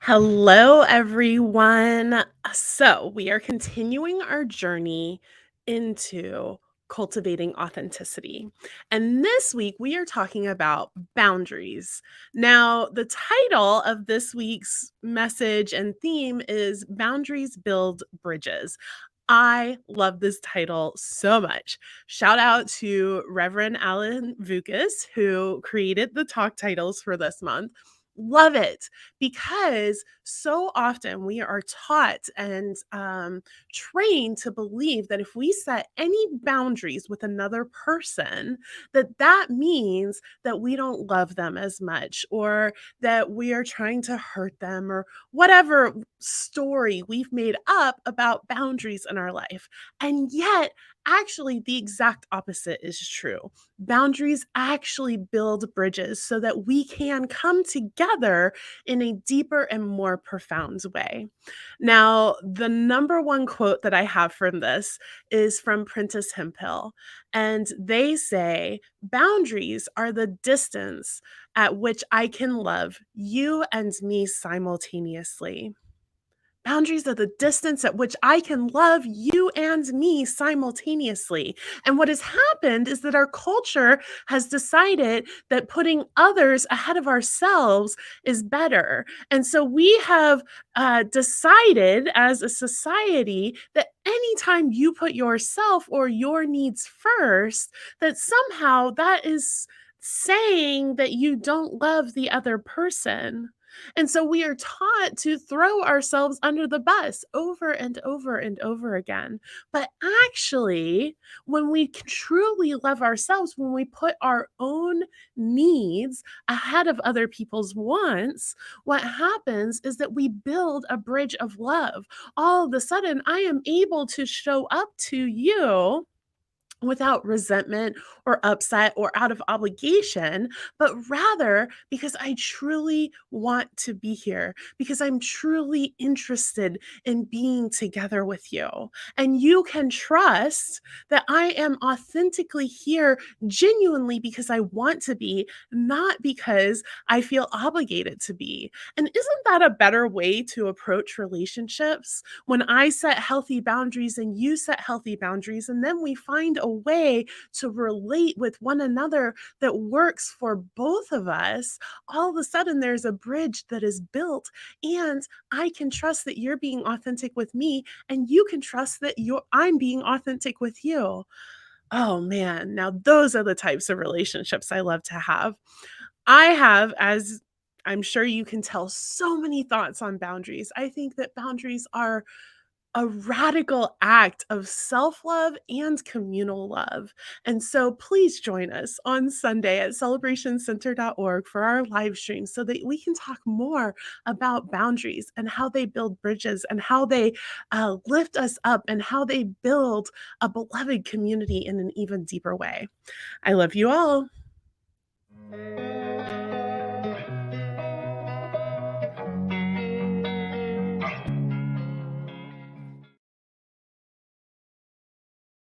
Hello, everyone. So, we are continuing our journey into cultivating authenticity. And this week, we are talking about boundaries. Now, the title of this week's message and theme is Boundaries Build Bridges. I love this title so much. Shout out to Reverend Alan Vukas, who created the talk titles for this month. Love it because so often we are taught and trained to believe that if we set any boundaries with another person, that means that we don't love them as much, or that we are trying to hurt them, or whatever story we've made up about boundaries in our life. And yet, actually, the exact opposite is true. Boundaries actually build bridges so that we can come together in a deeper and more profound way. Now, the number one quote that I have from this is from Prentice Hemphill, and they say, "Boundaries are the distance at which I can love you and me simultaneously." Boundaries are the distance at which I can love you and me simultaneously. And what has happened is that our culture has decided that putting others ahead of ourselves is better. And so we have decided as a society that anytime you put yourself or your needs first, that somehow that is saying that you don't love the other person. And so we are taught to throw ourselves under the bus over and over and over again. But actually, when we truly love ourselves, when we put our own needs ahead of other people's wants, what happens is that we build a bridge of love. All of a sudden, I am able to show up to you without resentment or upset or out of obligation, but rather because I truly want to be here, because I'm truly interested in being together with you. And you can trust that I am authentically here genuinely because I want to be, not because I feel obligated to be. And isn't that a better way to approach relationships? When I set healthy boundaries and you set healthy boundaries, and then we find a way to relate with one another that works for both of us, all of a sudden there's a bridge that is built, and I can trust that you're being authentic with me, and you can trust that I'm being authentic with you. Oh man, now those are the types of relationships I love to have. I have, as I'm sure you can tell, so many thoughts on boundaries. I think that boundaries are a radical act of self love and communal love. And so please join us on Sunday at celebrationcenter.org for our live stream so that we can talk more about boundaries and how they build bridges and how they lift us up and how they build a beloved community in an even deeper way. I love you all.